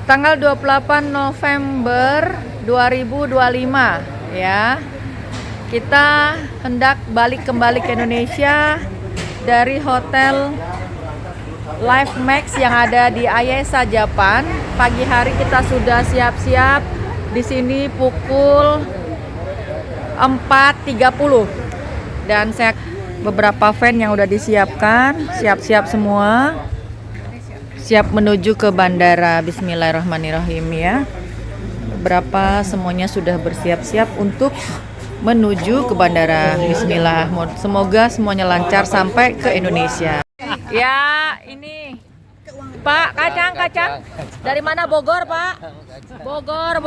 tanggal 28 November 2025 ya. Kita hendak balik kembali ke Indonesia dari Hotel Life Max yang ada di Ayasa, Jepang. Pagi hari kita sudah siap-siap di sini pukul 4.30 dan saya beberapa fan yang udah disiapkan, siap-siap semua. Siap menuju ke bandara. Bismillahirrahmanirrahim ya. Beberapa semuanya sudah bersiap-siap untuk menuju ke bandara. Bismillah. Semoga semuanya lancar sampai ke Indonesia. Ya, ini Pak, kacang. Dari mana? Bogor, Pak? Bogor.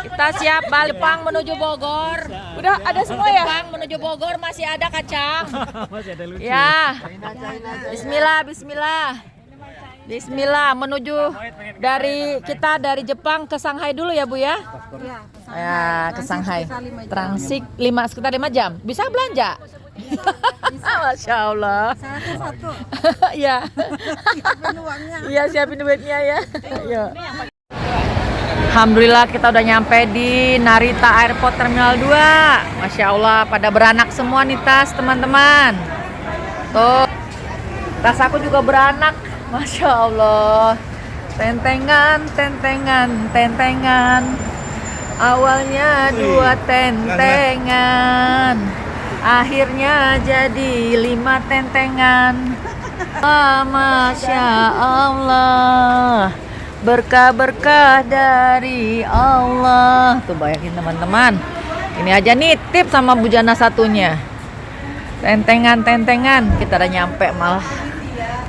Kita siap balik Jepang menuju Bogor. Udah ada semua ya? Jepang menuju Bogor masih ada kacang. Masih ada lucu. Ya. Bismillah menuju dari Jepang ke Shanghai dulu ya, Bu ya? Ya, ke Shanghai. Transit sekitar 5 jam. Bisa belanja? Masya Allah. Satu. Ya. Siapin uangnya. Iya, siapin duitnya ya. Yuk. Alhamdulillah kita udah nyampe di Narita Airport Terminal 2. Masya Allah, pada beranak semua nih tas teman-teman. Tuh, tas aku juga beranak. Masya Allah. Tentengan. Awalnya 2 tentengan, akhirnya jadi 5 tentengan. Masya Allah, berkah-berkah dari Allah. Tuh bayangin teman-teman, ini aja nitip sama bujana satunya. Tentengan, kita udah nyampe malah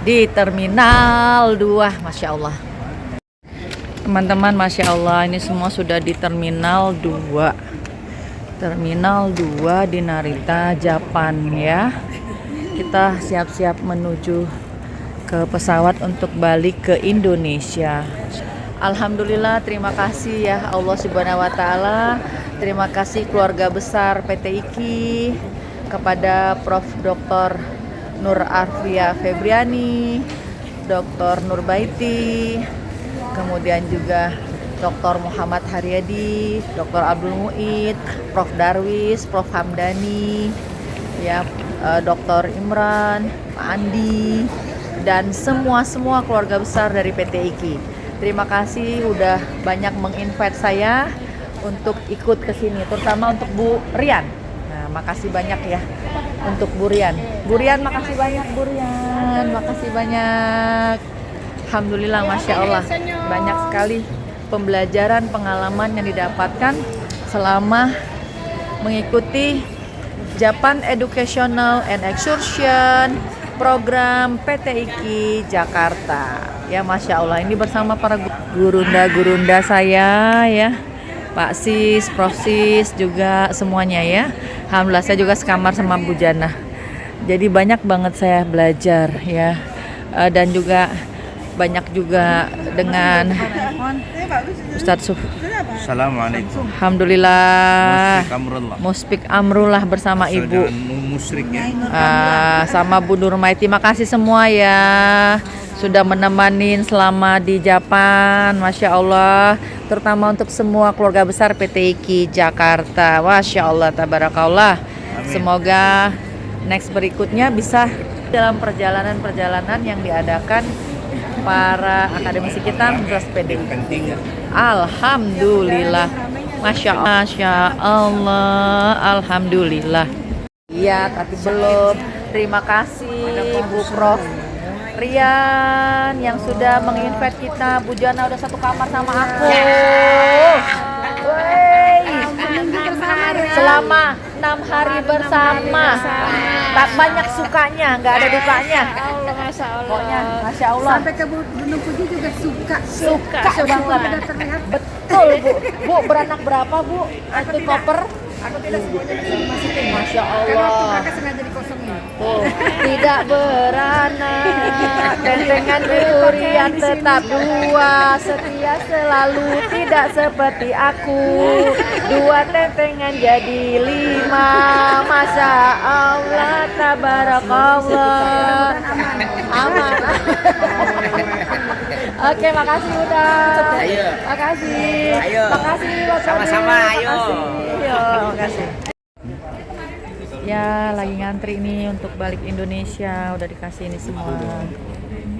di Terminal 2. Masya Allah teman-teman, Masya Allah, ini semua sudah di Terminal 2 di Narita, Jepang ya. Kita siap-siap menuju ke pesawat untuk balik ke Indonesia. Alhamdulillah, terima kasih ya Allah Subhanahu wa Ta'ala. Terima kasih keluarga besar PT IKI, kepada Prof. Dr. Nur Arfia Febriani, Dr. Nurbaiti, kemudian juga Dr. Muhammad Haryadi, Dr. Abdul Muid, Prof. Darwis, Prof. Hamdani, ya, Dr. Imran, Pak Andi, dan semua keluarga besar dari PT IKI. Terima kasih udah banyak menginvite saya untuk ikut ke sini, terutama untuk Bu Rian. Nah, makasih banyak ya untuk Bu Rian. Bu Rian, makasih banyak Bu Rian, makasih banyak. Alhamdulillah, Masya Allah, banyak sekali pembelajaran, pengalaman yang didapatkan selama mengikuti Japan Educational and Excursion program PT IKI Jakarta. Ya, Masya Allah, ini bersama para gurunda saya ya, Pak Sis, Prof Sis juga semuanya ya. Alhamdulillah, saya juga sekamar sama Bu Jana. Jadi banyak banget saya belajar ya, dan juga banyak juga dengan Ustadz Suf. Assalamualaikum. Alhamdulillah. Muspik Amrullah bersama Ibu. Musrik ya. Sama Bu Nurmaiti. Makasih semua ya sudah menemani selama di Jepang. Masya Allah. Terutama untuk semua keluarga besar PT IKI Jakarta. Masya Allah, tabarakallah. Semoga next berikutnya bisa dalam perjalanan yang diadakan para akademisi kita Universitas PDI. Alhamdulillah, Masya Allah, Alhamdulillah. Iya, tapi belum. Terima kasih Bu Prof. Rian yang sudah menginvite kita. Bu Jana udah satu kamar sama aku. Selama 6 hari bersama. Tak banyak sukanya, nggak ada dukanya. Masya Allah. Pokoknya, Masya Allah. Sampai ke Gunung Puji juga suka banget. terlihat. Betul Bu. Bu beranak berapa Bu? Itu koper? Aku tidak semuanya bisa dimasukin. Masya Karena waktu Allah. kakak sengaja dikosongin. Oh, tidak beranak, tentengan durian tetap 2, setia selalu tidak seperti aku. 2 tentengan jadi 5, Masya Allah, tabarakallah. Aman. Oke, makasih udah. Ayo. Makasih. Ayo. Makasih Pak Tony. Sama-sama, ayo. Makasih. Ayo, makasih. Ya, lagi ngantri nih untuk balik Indonesia. Udah dikasih ini semua.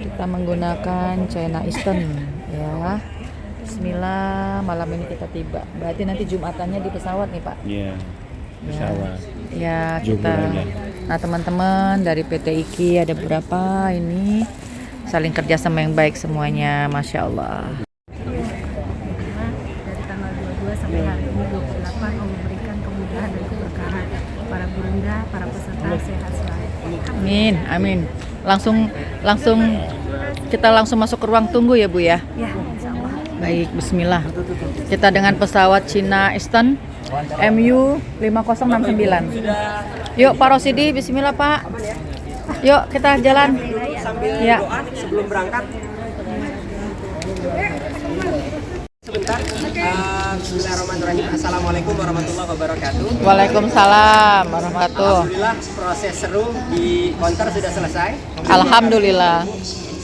Kita menggunakan China Eastern ya. Bismillah, malam ini kita tiba. Berarti nanti Jumatannya di pesawat nih, Pak. Iya, pesawat. Ya, kita. Juburannya. Nah, teman-teman dari PT IKI ada beberapa ini saling kerja sama yang baik semuanya, Masya Allah. Dari tanggal 22 sampai hari ini 28 memberikan kemudahan dan keberkahan para gurunda, para peserta sehat selalu. Amin, amin. Langsung kita langsung masuk ke ruang tunggu ya Bu ya. Ya, insya Allah. Baik, bismillah. Kita dengan pesawat China Eastern MU 5069. Yuk Pak Rosidi, bismillah Pak. Yuk kita jalan. Ya. Sebelum berangkat. Sebentar. Bismillahirrahmanirrahim. Assalamualaikum warahmatullahi wabarakatuh. Waalaikumsalam warahmatullahi. Alhamdulillah proses seru di counter sudah selesai. Alhamdulillah.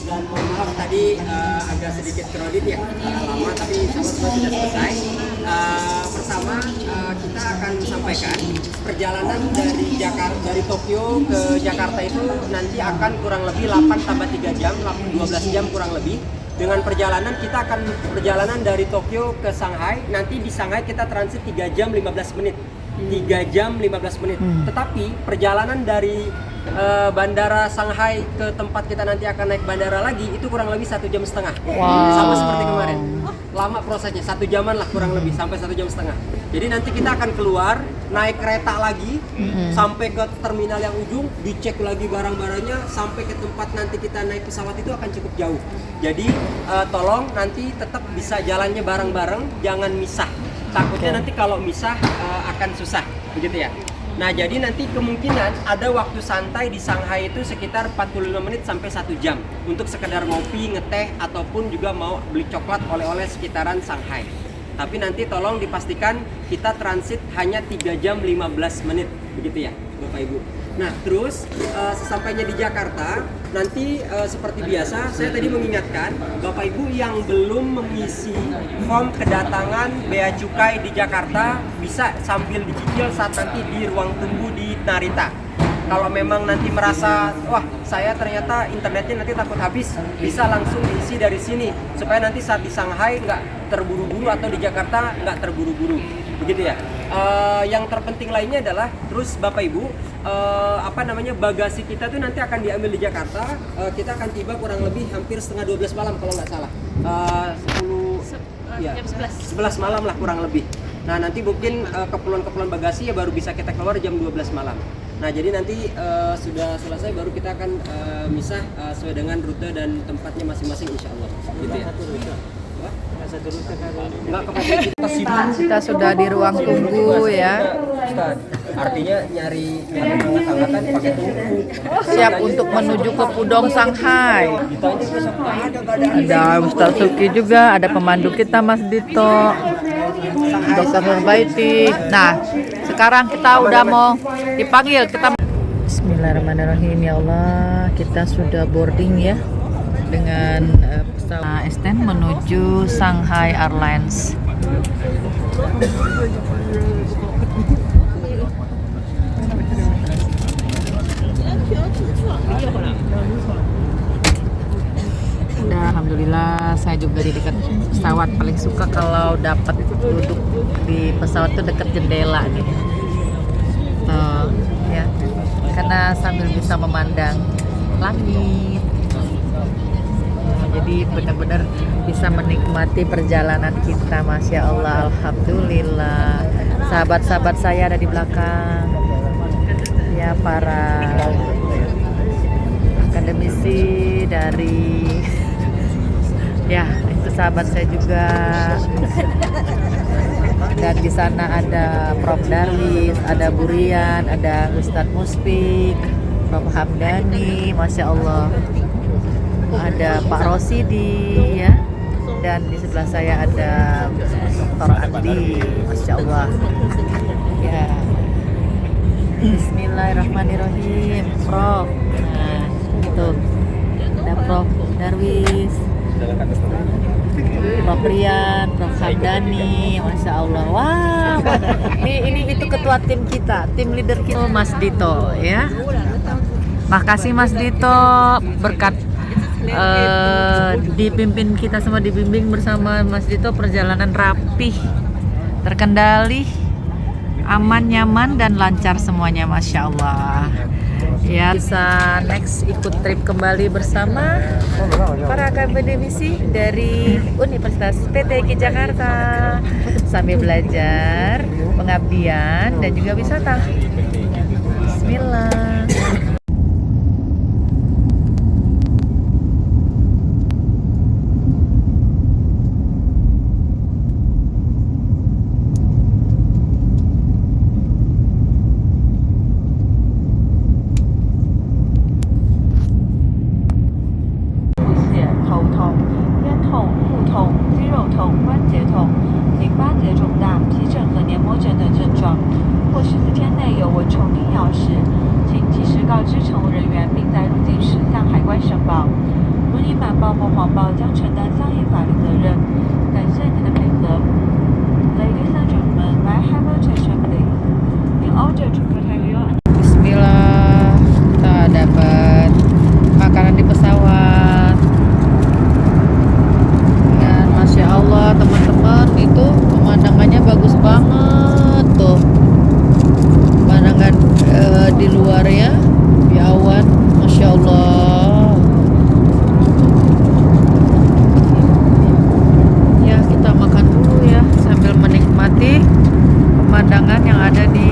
Dan mohon maaf tadi agak sedikit kredit ya, lama tapi semua sudah selesai. Pertama kita akan sampaikan perjalanan dari Tokyo ke Jakarta itu nanti akan kurang lebih 8 tambah 3 jam, 12 jam kurang lebih. Dengan perjalanan kita akan perjalanan dari Tokyo ke Shanghai. Nanti di Shanghai kita transit 3 jam 15 menit. 3 jam 15 menit. Tetapi perjalanan dari bandara Shanghai ke tempat kita nanti akan naik bandara lagi itu kurang lebih 1,5 jam. Sama seperti kemarin. Lama prosesnya, 1 jaman lah kurang lebih sampai 1,5 jam. Jadi nanti kita akan keluar naik kereta lagi sampai ke terminal yang ujung, dicek lagi barang-barangnya sampai ke tempat nanti kita naik pesawat itu akan cukup jauh. Jadi tolong nanti tetap bisa jalannya bareng-bareng, jangan misah. Takutnya nanti kalau misah akan susah, begitu ya. Nah, jadi nanti kemungkinan ada waktu santai di Shanghai itu sekitar 45 menit sampai 1 jam untuk sekedar ngopi, ngeteh, ataupun juga mau beli coklat oleh-oleh sekitaran Shanghai. Tapi nanti tolong dipastikan kita transit hanya 3 jam 15 menit, begitu ya Bapak Ibu. Nah, terus sesampainya di Jakarta, nanti seperti biasa saya tadi mengingatkan Bapak Ibu yang belum mengisi form kedatangan Bea Cukai di Jakarta bisa sambil dicicil saat nanti di ruang tunggu di Narita. Kalau memang nanti merasa, wah saya ternyata internetnya nanti takut habis, bisa langsung diisi dari sini supaya nanti saat di Shanghai nggak terburu-buru atau di Jakarta nggak terburu-buru, begitu ya. Yang terpenting lainnya adalah terus Bapak Ibu, bagasi kita tuh nanti akan diambil di Jakarta. Kita akan tiba kurang lebih hampir setengah 12 malam kalau nggak salah. 11 malam lah kurang lebih. Nah, nanti mungkin keperluan bagasi ya baru bisa kita keluar jam 12 malam. Nah, jadi nanti sudah selesai baru kita akan misah sesuai dengan rute dan tempatnya masing-masing insya Allah. Gitu ya. Kita sudah di ruang tunggu ya. Artinya nyari angkatan pakai tunggu. Siap untuk menuju ke Pudong Shanghai. Ada Ustaz Suki juga, ada pemandu kita Mas Dito, Dr. Nurbaiti. Nah, sekarang kita udah mau dipanggil. Bismillahirrahmanirrahim. Ya Allah, kita sudah boarding ya dengan pesawat Eastern menuju Shanghai Airlines. Alhamdulillah, saya juga di dekat pesawat. Paling suka kalau dapat duduk di pesawat itu dekat jendela nih. Ya, karena sambil bisa memandang langit. Jadi benar-benar bisa menikmati perjalanan kita, Masya Allah, Alhamdulillah. Sahabat-sahabat saya ada di belakang. Ya, para akademisi dari ya itu sahabat saya juga, dan di sana ada Prof Darwis, ada Burian, ada Ustadz Muspik, Prof Hamdani, Masya Allah, ada Pak Rosidi ya, dan di sebelah saya ada Dr. Andi, Masya Allah ya. Bismillahirrahmanirrahim, Prof. Nah, itu ada Prof Darwis, Prof Rian, Prof Hamdani, Masya Allah. Wah, ini itu ketua tim kita, tim leader kita, Mas Dito ya. Makasih Mas Dito, berkat dipimpin kita semua, dibimbing bersama Mas Dito, perjalanan rapih, terkendali, aman, nyaman, dan lancar semuanya, Masya Allah. Ya, bisa next ikut trip kembali bersama para akademisi dari Universitas PTIK Jakarta sambil belajar, pengabdian, dan juga wisata. Bismillah. Bismillah, kita dapat makanan di pesawat. Dan Masya Allah teman-teman, itu pemandangannya bagus banget tuh. Pemandangan di luar ya, di awan, Masya Allah. Ya, kita makan dulu ya sambil menikmati pemandangan yang ada di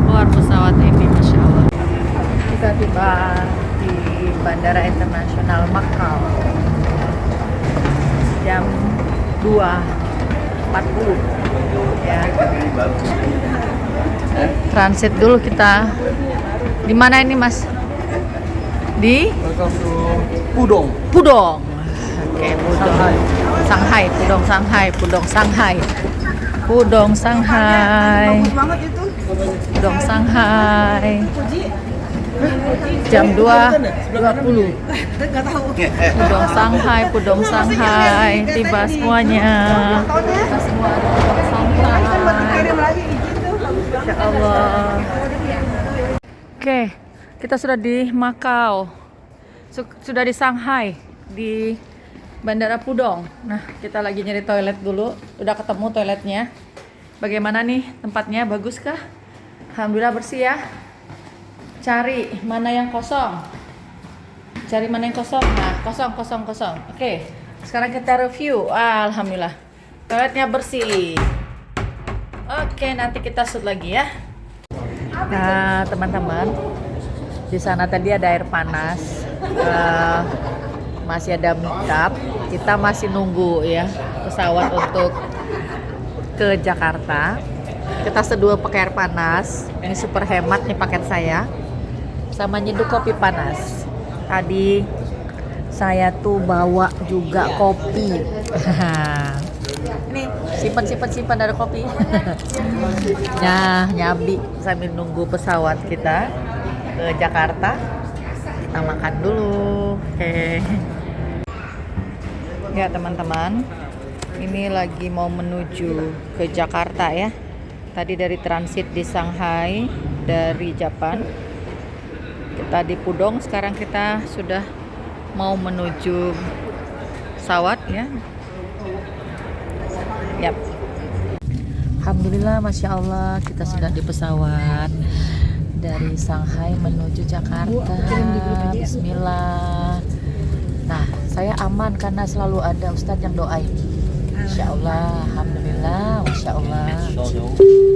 luar pesawat ini, Masya Allah. Kita tiba di Bandara Internasional Macau jam 2.40 ya. Transit dulu kita. Di mana ini, Mas? Di Pudong. Pudong. Oke, Pudong. Shanghai, Pudong Shanghai, Pudong Shanghai. Pudong Shanghai. Pudong Shanghai. Jam 2.20. Pudong Shanghai, Pudong Shanghai. Tiba semuanya. Kita semua di Pudong Shanghai. Insya Allah. Oke, kita sudah di Macau. Sudah di Shanghai, di Bandara Pudong. Nah, kita lagi nyari toilet dulu. Udah ketemu toiletnya. Bagaimana nih tempatnya? Baguskah? Alhamdulillah bersih ya. Cari mana yang kosong. Cari mana yang kosong. Nah, kosong. Oke, sekarang kita review. Alhamdulillah, toiletnya bersih. Oke, nanti kita shoot lagi ya. Nah, teman-teman, di sana tadi ada air panas. Masih ada meetup. Kita masih nunggu ya pesawat untuk ke Jakarta. Kita seduh pakai air panas. Ini super hemat nih paket saya. Sama nyeduh kopi panas. Tadi saya tuh bawa juga kopi. Ini simpan ada kopi. Nah, nyabi sambil nunggu pesawat kita ke Jakarta. Kita makan dulu. Oke. Ya teman-teman, ini lagi mau menuju ke Jakarta ya. Tadi dari transit di Shanghai dari Jepang. Kita di Pudong, sekarang kita sudah mau menuju pesawat ya. Yap. Alhamdulillah, Masya Allah, kita sudah di pesawat dari Shanghai menuju Jakarta. Bismillah. Nah, saya aman karena selalu ada Ustadz yang doain. Insya Allah, Alhamdulillah, Masya Allah.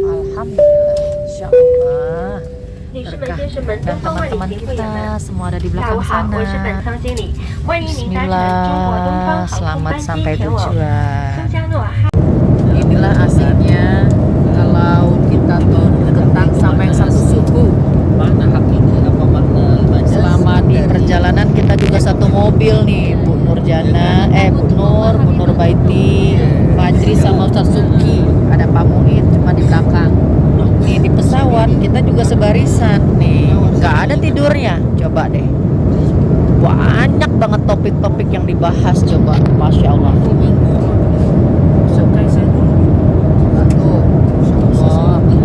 Alhamdulillah, Insya Allah. Berkah dan teman-teman kita semua ada di belakang sana. Bismillah, selamat sampai tujuan. Inilah aslinya kalau kita tuh ketang sama yang satu suku. Selama di perjalanan kita juga satu mobil nih, Bu Nurjana, Bu Nur Baiti, Fajri sama Ustaz Suki. Ada Pak Muhid cuma di belakang. Nih di pesawat kita juga sebarisan nih, nggak ada tidurnya. Coba deh. banyak banget topik-topik yang dibahas coba, Masya Allah. Tuh, Allah. Tuh,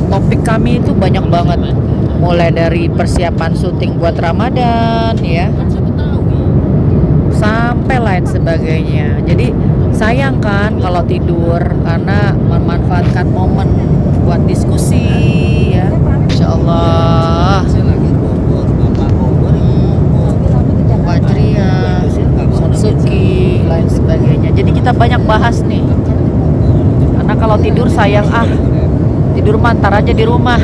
topik kami itu banyak banget, mulai dari persiapan syuting buat Ramadan ya, sampai lain sebagainya. Jadi sayang kan kalau tidur, karena memanfaatkan momen buat diskusi ya. Insya Allah. Fajria, Sonsuki, lain sebagainya. Jadi kita banyak bahas nih. Karena kalau tidur sayang tidur mantar aja di rumah.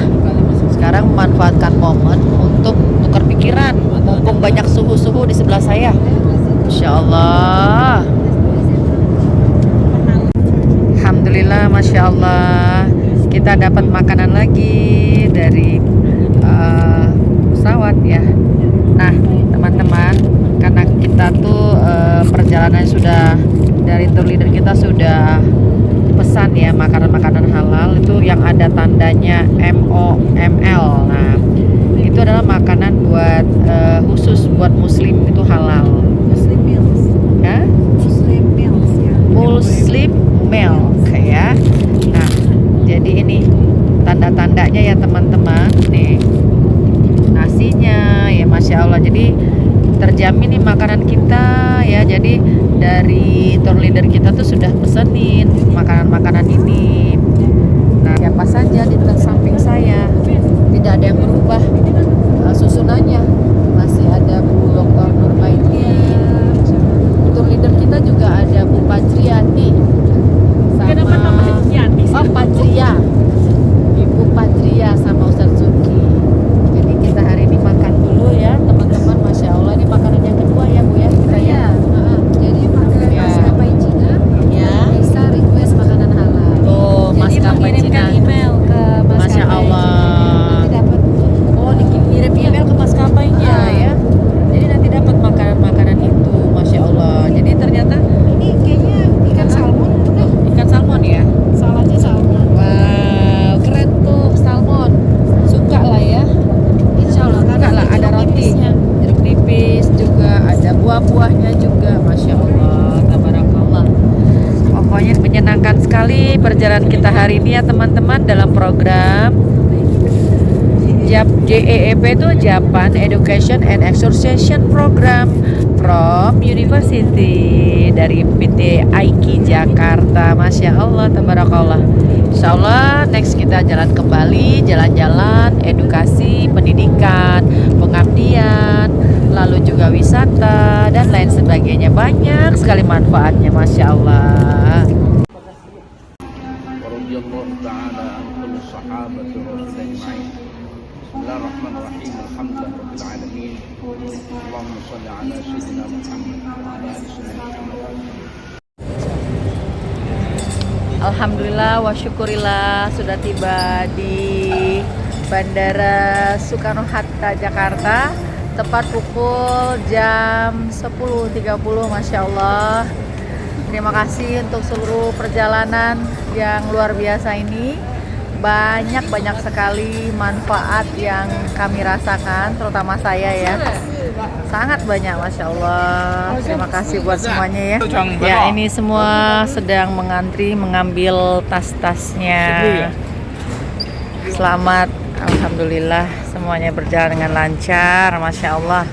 Sekarang memanfaatkan momen untuk tukar pikiran. Mumpung banyak suhu-suhu di sebelah saya. Insya Allah. Alhamdulillah, Masya Allah. Kita dapat makanan lagi dari pesawat ya. Nah teman-teman, karena kita tuh perjalanan sudah, dari tour leader kita sudah pesan ya makanan-makanan halal itu yang ada tandanya MOML. Nah itu adalah makanan buat khusus buat muslim, itu halal ya, muslim milk ya. Nah jadi ini tanda-tandanya ya teman-teman, nih nasinya ya, Masya Allah. Jadi terjamin nih makanan kita ya. Jadi dari tour leader kita tuh sudah pesenin makanan-makanan ini. Nah siapa saja di samping saya, tidak ada yang berubah susunannya, masih ada Bu Dr. Nurbaidin. Tour leader kita juga ada Bu Fajriati sama Fajria, Ibu Fajria sama Ustaz Zuki. Jadi kita hari ini makan dulu ya teman-teman. Masya Allah, ini makanan yang kedua ya Bu ya kita ya. Jadi makanan maskapai Cina Ya. bisa request makanan halal. Tuh, maskapai Cina. Email ke maskapai Masya Allah. Nanti dapat. Oh, dikirim email ke maskapainya ya. Jadi nanti dapat makanan-makanan itu, Masya Allah. Jadi ternyata Ini kayaknya ikan salmon. ikan salmon ya. Saladnya salmon. Wow, keren tuh salmon. Suka lah ya. Insya Allah Suka lah, ada roti, jeruk nipis juga, ada buah-buahnya juga, Masya Allah, tabarakallah. Pokoknya menyenangkan sekali perjalanan kita hari ini ya teman-teman, dalam program JEEP itu Japan Education and Association Program from University dari PT AIKI Jakarta. Masya Allah, tabarakallah. Insya Allah next kita jalan kembali, jalan-jalan, edukasi, pendidikan, pengabdian, lalu juga wisata dan lain sebagainya. Banyak sekali manfaatnya, Masya Allah. ورضي الله تعالى عن كل الصحابة والرسول أجمعين. بسم الله الرحمن الرحيم. الحمد لله رب العالمين. اللهم صل على سيدنا محمد وعلى آل سيدنا محمد. Alhamdulillah wa syukurillah sudah tiba di Bandara Soekarno-Hatta Jakarta tepat pukul jam 10.30. Masya Allah. Terima kasih untuk seluruh perjalanan yang luar biasa ini. Banyak sekali manfaat yang kami rasakan, terutama saya ya. Sangat banyak, Masya Allah. Terima kasih buat semuanya ya. Ya, ini semua sedang mengantri mengambil tas-tasnya. Selamat, Alhamdulillah semuanya berjalan dengan lancar, Masya Allah.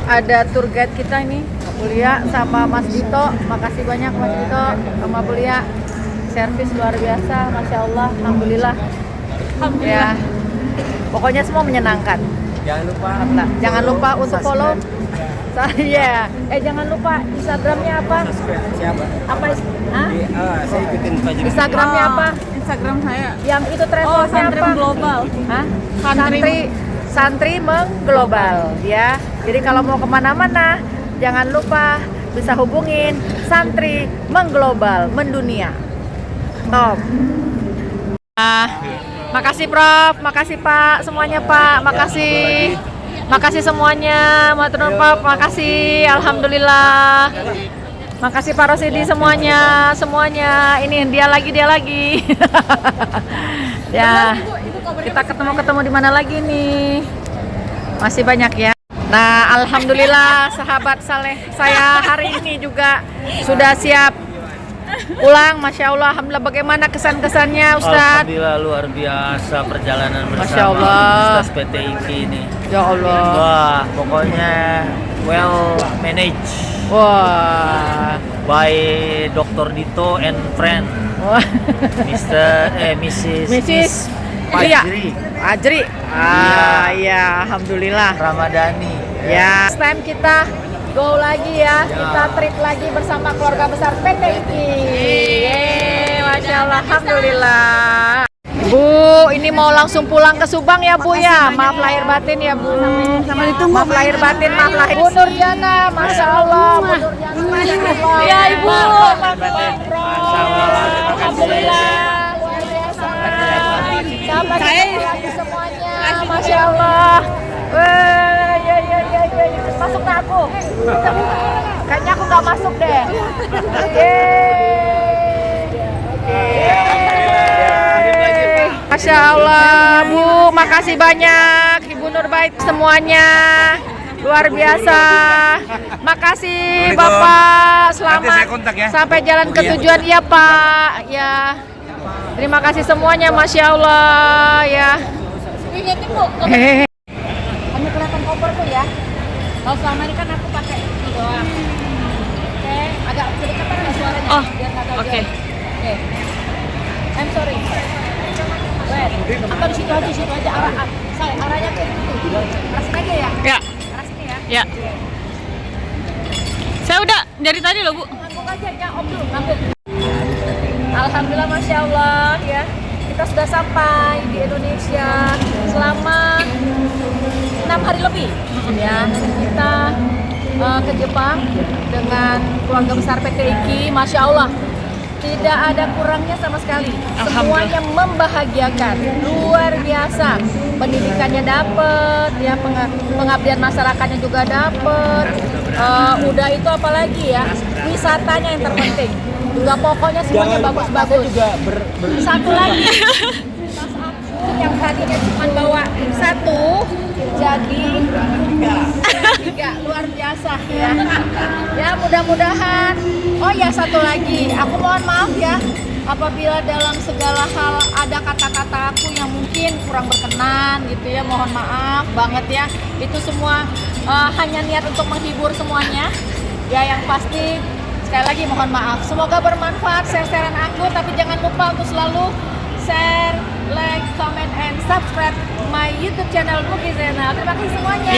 Ada tour guide kita ini, Bulia sama Mas Dito. Makasih banyak Mas Dito sama Bulia. Servis luar biasa, Masya Allah, Alhamdulillah. Ya, pokoknya semua menyenangkan. Jangan lupa untuk follow saya. Jangan lupa Instagramnya apa? Siapa? Apa? Hah? Saya ikutin Fajri. Instagramnya apa? Instagram saya. Yang itu travelnya apa? Global. Hah? Santri mengglobal ya. Jadi kalau mau kemana-mana jangan lupa bisa hubungin Santri mengglobal, mendunia. Top. Makasih Prof, makasih Pak, semuanya Pak, makasih semuanya, matur nuwun Pak, makasih, alhamdulillah. Makasih Pak Rosidi semuanya. Ini dia lagi. Ya, kita ketemu di mana lagi nih? Masih banyak ya. Nah, alhamdulillah sahabat saleh saya hari ini juga sudah siap pulang. Masya Allah, alhamdulillah. Bagaimana kesan-kesannya Ustadz? Alhamdulillah luar biasa perjalanan bersama Masya Allah. Ustaz PT IKI ini. Ya Allah. Wah, pokoknya well managed Wah. by Dr. Dito and friend Wah. Mrs. Iya. Fajri Ajri. Iya, alhamdulillah. Ramadhani. Ya, next time kita go lagi ya. Kita trip lagi bersama keluarga besar PT IKI. Yeay, Masya Allah, alhamdulillah. Bu, ini mau langsung pulang ke Subang ya Bu ya. Maaf lahir batin ya Bu. Sama ditunggu. Maaf lahir batin, maaf lahir. Bu Nurjana, Masya Allah. Bu Nurjana, Masya Allah. Ya Ibu. Alhamdulillah. Luar biasa. Sahabat lagi semuanya. Masya Allah. Ya. Masuk ke aku. Kayaknya aku nggak masuk deh. Masya Allah, Bu, makasih banyak Ibu Nurbait semuanya, luar biasa. Makasih Bapak, selamat sampai jalan ke tujuan ya Pak. Ya, terima kasih semuanya, Masya Allah ya. Ingetin Bu, kamu kelihatan koper tuh ya. Kalau selama ini kan aku pakai itu doang. Oke, agak sedikit kan suaranya. Oh, oke. I'm sorry. Atau di situ aja arahnya ke situ. Arah sini aja ya? Ya. Arah sini ya? Ya. Saya udah dari tadi loh, Bu. Ngangguk aja, ya Om dulu, ngangguk. Alhamdulillah, Masya Allah ya. Kita sudah sampai di Indonesia selama 6 hari lebih. Ya, kita ke Jepang dengan keluarga besar PT IKI. Masya Allah, tidak ada kurangnya sama sekali. Semuanya membahagiakan, luar biasa. Pendidikannya dapet, ya pengabdian masyarakatnya juga dapet. Udah itu apalagi ya, wisatanya yang terpenting. Juga pokoknya semuanya bagus-bagus. Satu lagi, tas aku yang tadinya cuma bawa satu, jadi tiga, luar biasa ya. Ya mudah-mudahan. Oh ya, satu lagi, aku mohon maaf ya apabila dalam segala hal ada kata-kata aku yang mungkin kurang berkenan gitu ya, mohon maaf banget ya. Itu semua hanya niat untuk menghibur semuanya. Ya, yang pasti sekali lagi mohon maaf. Semoga bermanfaat share-sharean aku, tapi jangan lupa untuk selalu share, like, comment, and subscribe my YouTube channel Muki Zainal. Terima kasih semuanya.